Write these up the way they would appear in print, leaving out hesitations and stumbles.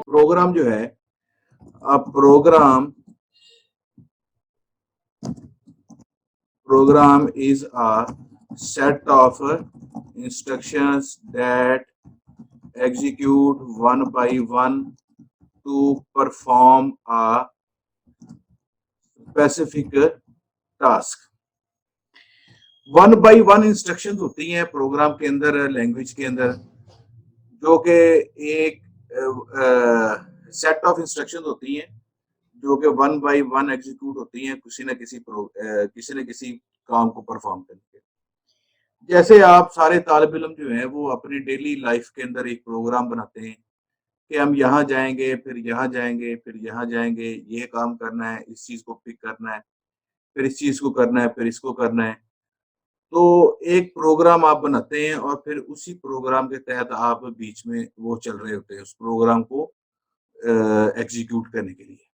Programme जो है, अब program is a set of instructions that execute one by one to perform a specific task. One by one instructions होती हैं programme के अंदर, language के अंदर, जो कि एक सेट ऑफ इंस्ट्रक्शंस होती हैं जो कि वन बाई वन एग्जीक्यूट होती हैं किसी न किसी काम को परफॉर्म करने के। जैसे आप सारे तालिब इल्म जो हैं वो अपनी डेली लाइफ के अंदर एक प्रोग्राम बनाते हैं कि हम यहाँ जाएंगे, फिर यहाँ जाएंगे, फिर यहाँ जाएंगे, ये काम करना है, इस चीज को पिक करना है, फिर इस चीज को करना है, फिर इसको करना है। तो एक प्रोग्राम आप बनाते हैं और फिर उसी प्रोग्राम के तहत आप बीच में वो चल रहे होते हैं उस प्रोग्राम को एग्जीक्यूट करने के लिए।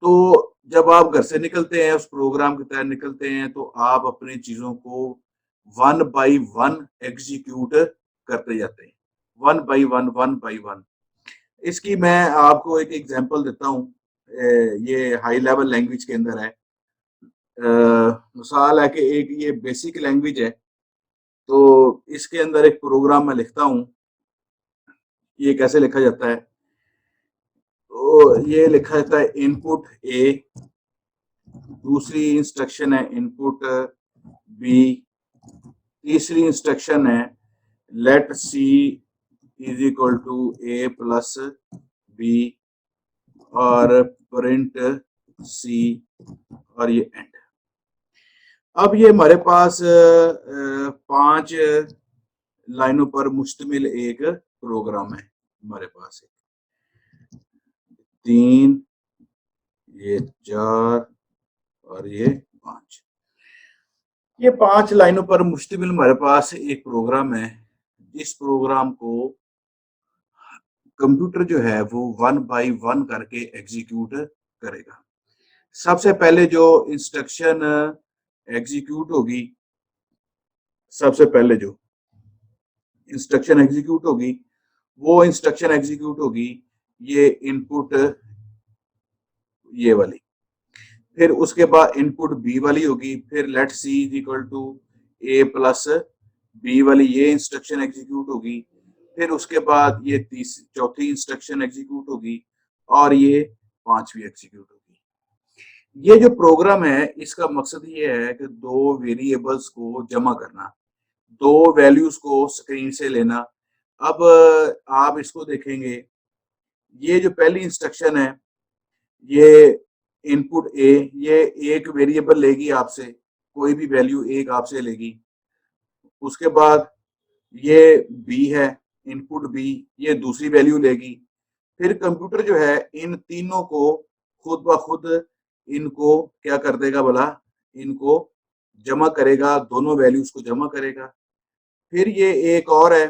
तो जब आप घर से निकलते हैं, उस प्रोग्राम के तहत निकलते हैं, तो आप अपनी चीजों को वन बाई वन एग्जीक्यूट करते जाते हैं, one by one, one by one. इसकी मैं आपको एक एग्जांपल देता हूँ। ये हाई लेवल लैंग्वेज के अंदर है। मिसाल है कि एक ये बेसिक लैंग्वेज है, तो इसके अंदर एक प्रोग्राम मैं लिखता हूँ। ये कैसे लिखा जाता है? तो ये लिखा जाता है इनपुट ए, दूसरी इंस्ट्रक्शन है इनपुट बी, तीसरी इंस्ट्रक्शन है let C is equal to A plus B, और प्रिंट सी, और ये एंड। अब ये हमारे पास 5 लाइनों पर मुश्तमिल एक प्रोग्राम है हमारे पास। 3, ये 4 और ये 5। ये 5 लाइनों पर मुश्तमिल हमारे पास एक प्रोग्राम है। इस प्रोग्राम को कंप्यूटर जो है वो वन बाई वन करके एग्जीक्यूट करेगा। सबसे पहले जो इंस्ट्रक्शन एग्जीक्यूट होगी, सबसे पहले जो इंस्ट्रक्शन एग्जीक्यूट होगी वो इंस्ट्रक्शन एग्जीक्यूट होगी ये इनपुट ये वाली। फिर उसके बाद इनपुट बी वाली होगी, फिर let C is equal to A plus B वाली ये इंस्ट्रक्शन एग्जीक्यूट होगी। फिर उसके बाद ये चौथी इंस्ट्रक्शन एग्जीक्यूट होगी और ये पांचवी एग्जीक्यूट होगी। ये जो प्रोग्राम है इसका मकसद ये है कि दो वेरिएबल्स को जमा करना, दो वैल्यूज को स्क्रीन से लेना। अब आप इसको देखेंगे, ये जो पहली इंस्ट्रक्शन है ये इनपुट ए, ये एक वेरिएबल लेगी आपसे, कोई भी वैल्यू एक आपसे लेगी। उसके बाद ये बी है, इनपुट बी, ये दूसरी वैल्यू लेगी। फिर कंप्यूटर जो है इन तीनों को खुद ब खुद इनको क्या कर देगा भला, इनको जमा करेगा, दोनों वैल्यूज को जमा करेगा। फिर ये एक और है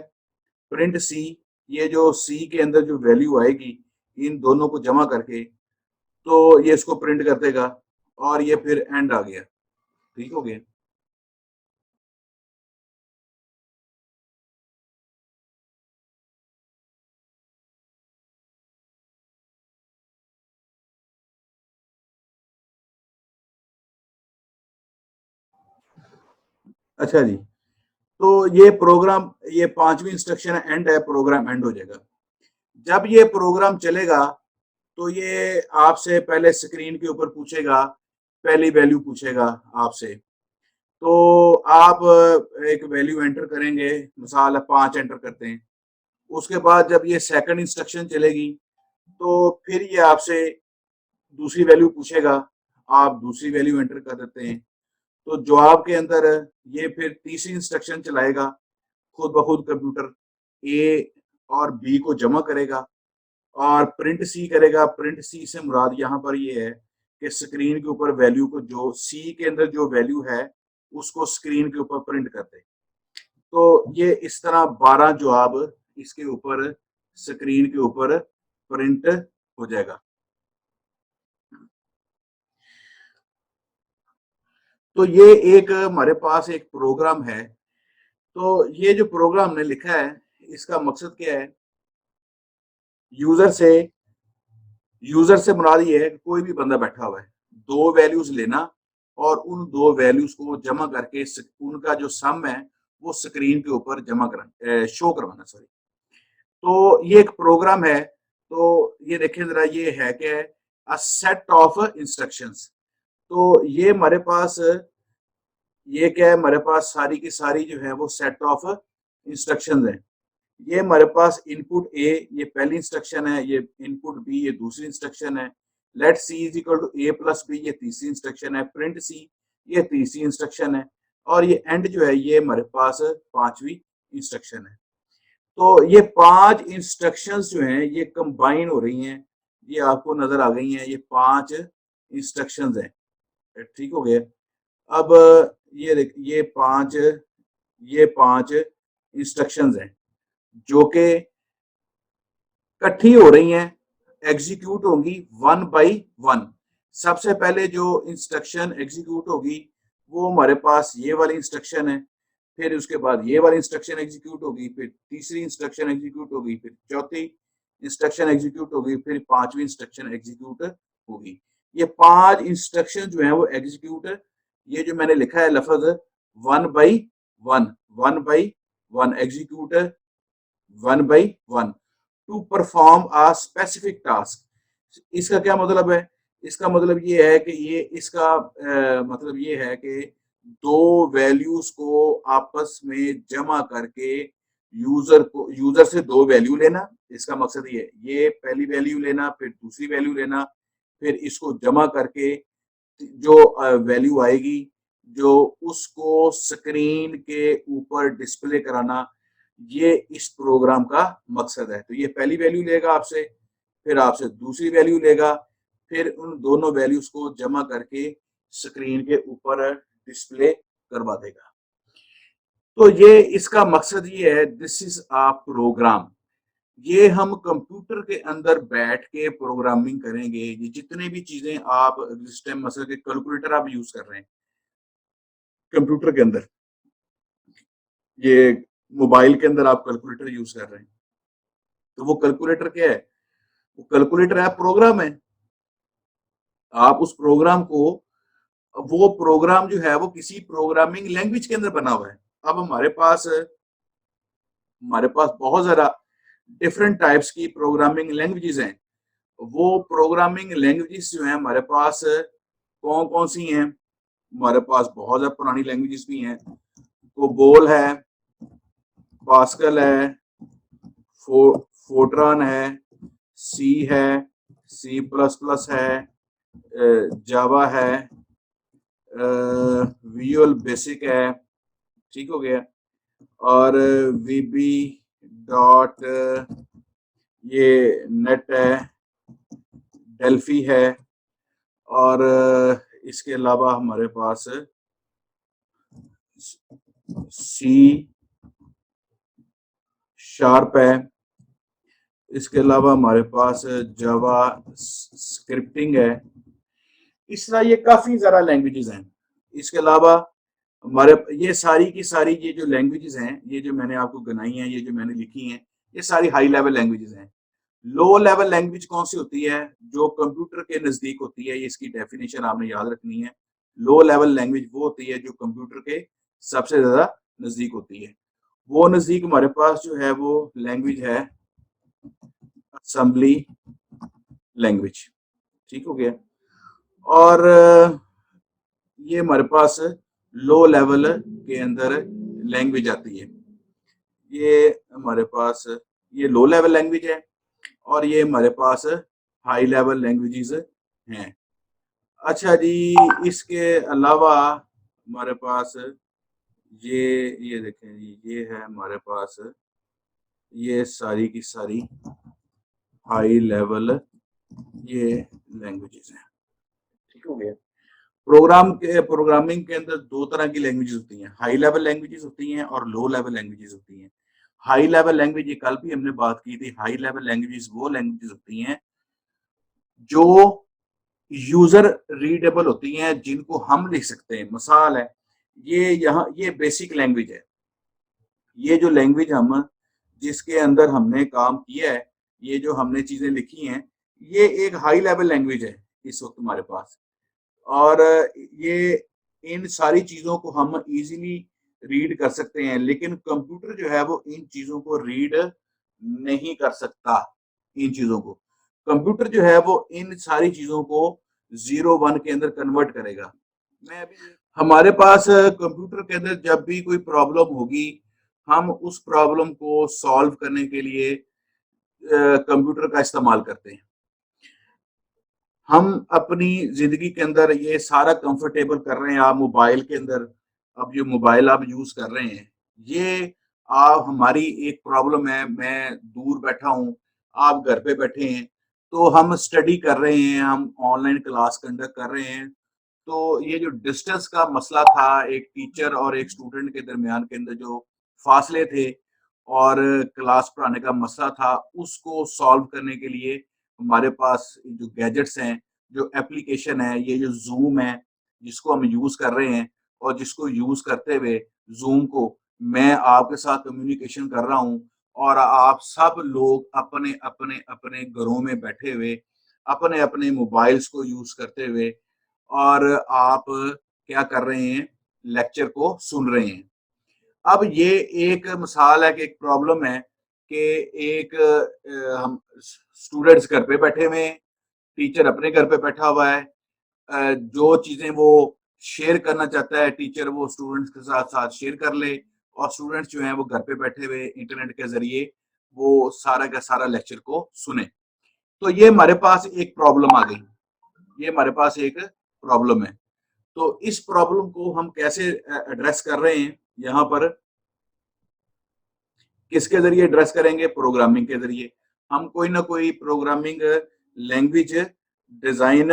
प्रिंट सी, ये जो सी के अंदर जो वैल्यू आएगी इन दोनों को जमा करके तो ये इसको प्रिंट कर देगा, और ये फिर एंड आ गया। ठीक हो गया। अच्छा जी, तो ये प्रोग्राम, ये पांचवी इंस्ट्रक्शन एंड है, प्रोग्राम एंड हो जाएगा। जब ये प्रोग्राम चलेगा तो ये आपसे पहले स्क्रीन के ऊपर पूछेगा, पहली वैल्यू पूछेगा आपसे। तो आप एक वैल्यू एंटर करेंगे, मिसाल 5 एंटर करते हैं। उसके बाद जब ये सेकंड इंस्ट्रक्शन चलेगी तो फिर ये आपसे दूसरी वैल्यू पूछेगा, आप दूसरी वैल्यू एंटर कर देते हैं। तो जवाब के अंदर ये फिर तीसरी इंस्ट्रक्शन चलाएगा, खुद ब खुद कंप्यूटर ए और बी को जमा करेगा और प्रिंट सी करेगा। प्रिंट सी से मुराद यहाँ पर ये है कि स्क्रीन के ऊपर वैल्यू को, जो सी के अंदर जो वैल्यू है उसको स्क्रीन के ऊपर प्रिंट कर दे। तो ये इस तरह 12 जवाब इसके ऊपर स्क्रीन के ऊपर प्रिंट हो जाएगा। तो ये एक हमारे पास एक प्रोग्राम है। तो ये जो प्रोग्राम हमने लिखा है, इसका मकसद क्या है? यूजर से यूजर से मुराद ये है कि कोई भी बंदा बैठा हुआ है, दो वैल्यूज लेना और उन दो वैल्यूज को जमा करके उनका जो सम है वो स्क्रीन के ऊपर जमा करा शो करवाना, सॉरी। तो ये एक प्रोग्राम है। तो ये देखें जरा, ये है क्या है? A set of instructions. तो ये हमारे पास, ये क्या है? हमारे पास सारी की सारी जो है वो सेट ऑफ इंस्ट्रक्शंस है। ये हमारे पास इनपुट ए, ये पहली इंस्ट्रक्शन है, ये इनपुट बी, ये दूसरी इंस्ट्रक्शन है। Let C is equal to A plus B, ये तीसरी इंस्ट्रक्शन है। प्रिंट सी, ये तीसरी इंस्ट्रक्शन है। और ये एंड जो है ये हमारे पास पांचवी इंस्ट्रक्शन है। तो ये पांच इंस्ट्रक्शंस जो हैं ये कंबाइन हो रही हैं, ये आपको नजर आ गई हैं, ये पांच इंस्ट्रक्शंस हैं। ठीक हो गया? अब ये देख, ये पांच इंस्ट्रक्शंस हैं जो कि इकट्ठी हो रही हैं, एग्जीक्यूट होंगी वन बाई वन। सबसे पहले जो इंस्ट्रक्शन एग्जीक्यूट होगी वो हमारे पास ये वाली इंस्ट्रक्शन है। फिर उसके बाद ये वाली इंस्ट्रक्शन एग्जीक्यूट होगी, फिर तीसरी इंस्ट्रक्शन एग्जीक्यूट होगी, फिर चौथी इंस्ट्रक्शन एग्जीक्यूट होगी, फिर पांचवी इंस्ट्रक्शन एग्जीक्यूट होगी। ये पांच इंस्ट्रक्शन जो है वो एग्जीक्यूट, ये जो मैंने लिखा है लफ्ज one by one, one by one execute, one by one two perform a specific task. इसका क्या मतलब है? इसका मतलब ये है कि ये इसका मतलब ये है कि दो वैल्यूज को आपस में जमा करके यूजर से दो वैल्यू लेना। इसका मकसद ये पहली वैल्यू लेना, फिर दूसरी वैल्यू लेना, फिर इसको जमा करके जो वैल्यू आएगी जो उसको स्क्रीन के ऊपर डिस्प्ले कराना, ये इस प्रोग्राम का मकसद है। तो ये पहली वैल्यू लेगा आपसे, फिर आपसे दूसरी वैल्यू लेगा, फिर उन दोनों वैल्यूज को जमा करके स्क्रीन के ऊपर डिस्प्ले करवा देगा। तो ये इसका मकसद ये है, दिस इज अ प्रोग्राम। ये हम कंप्यूटर के अंदर बैठ के प्रोग्रामिंग करेंगे। ये जितने भी चीजें आप जिस टाइम मसला के कैलकुलेटर आप यूज कर रहे हैं कंप्यूटर के अंदर, ये मोबाइल के अंदर आप कैलकुलेटर यूज कर रहे हैं, तो वो कैलकुलेटर क्या है? वो कैलकुलेटर है, प्रोग्राम है। आप उस प्रोग्राम को, वो प्रोग्राम जो है वो किसी प्रोग्रामिंग लैंग्वेज के अंदर बना हुआ है। अब हमारे पास बहुत ज्यादा डिफरेंट टाइप्स की प्रोग्रामिंग लैंग्वेजेस हैं। वो प्रोग्रामिंग लैंग्वेजेस जो हैं हमारे पास कौन कौन सी हैं? हमारे पास बहुत ज्यादा पुरानी लैंग्वेजेस भी हैं। कोबोल है, पास्कल है, फोर्ट्रान है, सी है, सी प्लस प्लस है, जावा है, विजुअल बेसिक है। ठीक हो गया? और वीबी डॉट, ये नेट है, डेल्फी है। और इसके अलावा हमारे पास सी शार्प है। इसके अलावा हमारे पास जावा स्क्रिप्टिंग है। इस तरह ये काफी ज्यादा लैंग्वेजेस हैं। इसके अलावा हमारे ये सारी की सारी ये जो लैंग्वेजेस हैं, ये जो मैंने आपको गिनाई हैं, ये जो मैंने लिखी हैं, ये सारी हाई लेवल लैंग्वेजेस हैं। लो लेवल लैंग्वेज कौन सी होती है? जो कंप्यूटर के नजदीक होती है। ये इसकी डेफिनेशन आपने याद रखनी है। लो लेवल लैंग्वेज वो होती है जो कंप्यूटर के सबसे ज्यादा नजदीक होती है। वो नजदीक हमारे पास जो है वो लैंग्वेज है असेंबली लैंग्वेज। ठीक हो गया? और ये हमारे पास लो लेवल के अंदर लैंग्वेज आती है। ये हमारे पास, ये लो लेवल लैंग्वेज है और ये हमारे पास हाई लेवल लैंग्वेजेस हैं। अच्छा जी, इसके अलावा हमारे पास ये देखें जी, ये है हमारे पास, ये सारी की सारी हाई लेवल ये लैंग्वेजेस हैं। ठीक हो गया? प्रोग्रामिंग के अंदर दो तरह की लैंग्वेजेस होती हैं, हाई लेवल लैंग्वेजेस होती हैं और लो लेवल लैंग्वेजेस होती हैं। हाई लेवल लैंग्वेज, ये कल भी हमने बात की थी, हाई लेवल लैंग्वेजेस वो लैंग्वेजेस होती हैं जो यूजर रीडेबल होती हैं जिनको हम लिख सकते हैं। मिसाल है, ये बेसिक लैंग्वेज है। ये जो लैंग्वेज हम जिसके अंदर हमने काम किया है, ये जो हमने चीजें लिखी हैं, ये एक हाई लेवल लैंग्वेज है इस वक्त हमारे पास। और ये इन सारी चीजों को हम इजीली रीड कर सकते हैं, लेकिन कंप्यूटर जो है वो इन चीजों को रीड नहीं कर सकता। इन चीजों को कंप्यूटर जो है वो इन सारी चीजों को 0 1 के अंदर कन्वर्ट करेगा। मैं अभी हमारे पास कंप्यूटर के अंदर जब भी कोई प्रॉब्लम होगी, हम उस प्रॉब्लम को सॉल्व करने के लिए कंप्यूटर का इस्तेमाल करते हैं। हम अपनी जिंदगी के अंदर ये सारा कंफर्टेबल कर रहे हैं। आप मोबाइल के अंदर, अब जो मोबाइल आप यूज कर रहे हैं, ये आप हमारी एक प्रॉब्लम है। मैं दूर बैठा हूँ, आप घर पे बैठे हैं, तो हम स्टडी कर रहे हैं, हम ऑनलाइन क्लास कंडक्ट कर रहे हैं। तो ये जो डिस्टेंस का मसला था एक टीचर और एक स्टूडेंट के दरमियान के अंदर जो फासले थे और क्लास पढ़ाने का मसला था, उसको सॉल्व करने के लिए हमारे पास जो गैजेट्स हैं, जो एप्लीकेशन है, ये जो जूम है जिसको हम यूज कर रहे हैं, और जिसको यूज करते हुए जूम को मैं आपके साथ कम्युनिकेशन कर रहा हूँ, और आप सब लोग अपने अपने अपने घरों में बैठे हुए अपने अपने मोबाइल्स को यूज करते हुए, और आप क्या कर रहे हैं, लेक्चर को सुन रहे हैं। अब ये एक मिसाल है कि एक प्रॉब्लम है कि एक हम स्टूडेंट्स घर पे बैठे हुए हैं, टीचर अपने घर पे बैठा हुआ है। जो चीजें वो शेयर करना चाहता है टीचर, वो स्टूडेंट्स के साथ साथ शेयर कर ले, और स्टूडेंट्स जो हैं वो घर पे बैठे हुए इंटरनेट के जरिए वो सारा का सारा लेक्चर को सुने। तो ये हमारे पास एक प्रॉब्लम आ गई, ये हमारे पास एक प्रॉब्लम है। तो इस प्रॉब्लम को हम कैसे एड्रेस कर रहे हैं, यहाँ पर किसके जरिए एड्रेस करेंगे, प्रोग्रामिंग के जरिए। हम कोई ना कोई प्रोग्रामिंग लैंग्वेज डिजाइन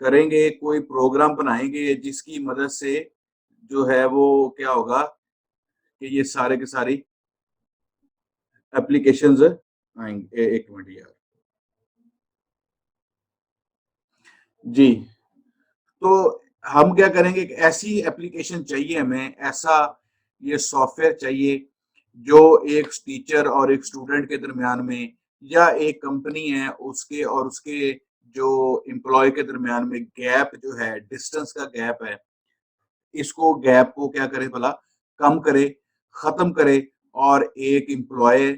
करेंगे, कोई प्रोग्राम बनाएंगे जिसकी मदद से जो है वो क्या होगा कि ये सारे के सारी एप्लीकेशंस आएंगे। एक मिनट यार जी। तो हम क्या करेंगे, एक ऐसी एप्लीकेशन चाहिए हमें, ऐसा ये सॉफ्टवेयर चाहिए जो एक टीचर और एक स्टूडेंट के दरमियान में, या एक कंपनी है उसके और उसके जो एम्प्लॉय के दरमियान में गैप जो है, डिस्टेंस का गैप है, इसको गैप को क्या करे भला, कम करे, खत्म करे, और एक एम्प्लॉय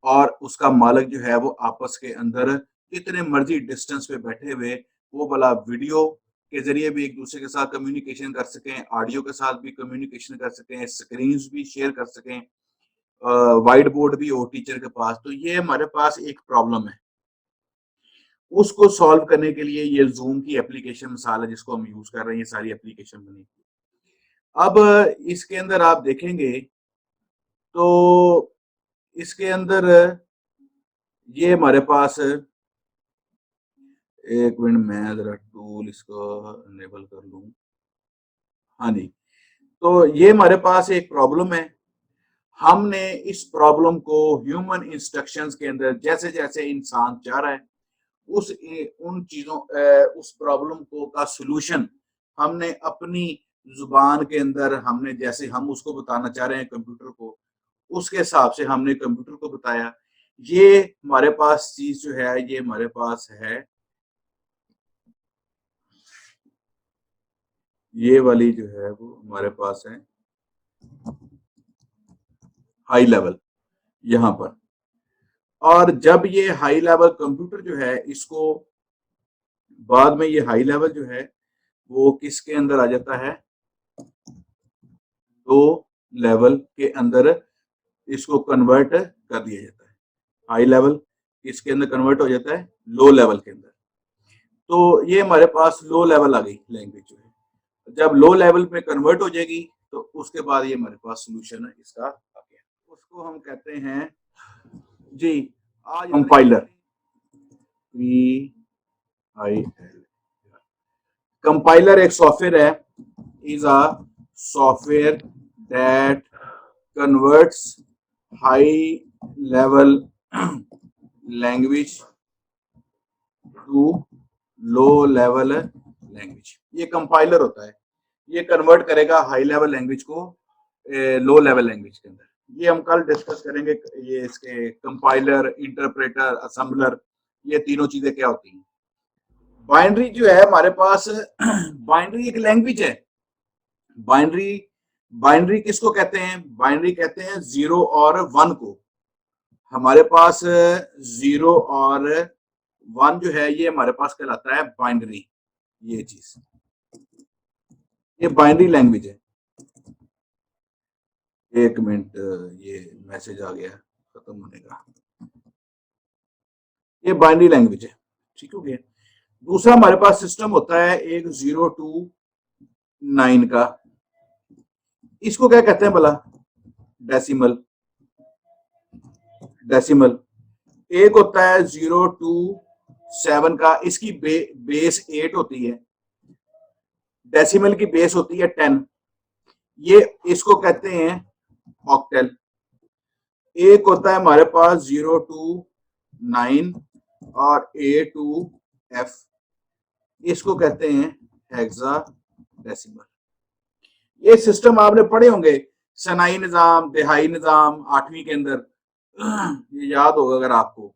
और उसका मालिक जो है वो आपस के अंदर जितने मर्जी डिस्टेंस पे बैठे हुए वो भला वीडियो के जरिए भी एक दूसरे के साथ कम्युनिकेशन कर सकें, ऑडियो के साथ भी कम्युनिकेशन कर सकें, स्क्रीन भी शेयर कर सकें, व्हाइट बोर्ड भी हो टीचर के पास। तो ये हमारे पास एक प्रॉब्लम है, उसको सॉल्व करने के लिए ये जूम की एप्लीकेशन मिसाल है जिसको हम यूज कर रहे हैं। ये सारी एप्लीकेशन बनी। अब इसके अंदर आप देखेंगे तो इसके अंदर ये हमारे पास, एक मिनट मैं जरा टूल इसको इनेबल कर लूं। हाँ जी। तो ये हमारे पास एक प्रॉब्लम है। हमने इस प्रॉब्लम को ह्यूमन इंस्ट्रक्शंस के अंदर जैसे जैसे इंसान चाह रहा है उन चीजों उस प्रॉब्लम को का सॉल्यूशन हमने अपनी जुबान के अंदर, हमने जैसे हम उसको बताना चाह रहे हैं कंप्यूटर को, उसके हिसाब से हमने कंप्यूटर को बताया। ये हमारे पास चीज जो है, ये हमारे पास है, ये वाली जो है वो हमारे पास है हाई लेवल यहाँ पर। और जब ये हाई लेवल कंप्यूटर जो है, इसको बाद में ये हाई लेवल जो है वो किसके अंदर आ जाता है, दो लेवल के अंदर इसको कन्वर्ट कर दिया जाता है। हाई लेवल इसके अंदर कन्वर्ट हो जाता है लो लेवल के अंदर। तो ये हमारे पास लो लेवल आ गई लैंग्वेज जो है। जब लो लेवल में कन्वर्ट हो जाएगी तो उसके बाद ये हमारे पास सोल्यूशन है इसका आ गया। उसको हम कहते हैं जी, आज compiler, P I L. Compiler एक सॉफ्टवेयर है, is a software that converts high level language to low level language, ये कंपाइलर होता है, ये कन्वर्ट करेगा हाई लेवल लैंग्वेज को लो लेवल लैंग्वेज के अंदर। ये हम कल डिस्कस करेंगे, ये इसके कंपाइलर, इंटरप्रेटर, असेंबलर, ये तीनों चीजें क्या होती हैं। बाइनरी जो है हमारे पास, बाइनरी एक लैंग्वेज है। बाइनरी, बाइनरी किसको कहते हैं? बाइनरी कहते हैं 0 और 1 को। हमारे पास 0 और 1 जो है ये हमारे पास कहलाता है बाइनरी। ये चीज, ये बाइनरी लैंग्वेज है। एक मिनट, ये मैसेज आ गया खत्म होने का। ये बाइनरी लैंग्वेज है, ठीक हो गया। दूसरा हमारे पास सिस्टम होता है एक 0 to 9 का, इसको क्या कहते हैं भला? डेसिमल। डेसिमल। एक होता है 0 to 7 का, इसकी बेस 8 होती है, डेसिमल की बेस होती है 10। ये इसको कहते हैं ऑक्टेल। एक होता है हमारे पास 0 to 9 और A to F, इसको कहते हैं हेक्साडेसिमल। ये सिस्टम आपने पढ़े होंगे, सनाई निजाम, दिहाई निजाम 8वीं के अंदर, ये याद होगा अगर आपको।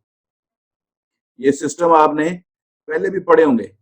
ये सिस्टम आपने पहले भी पढ़े होंगे।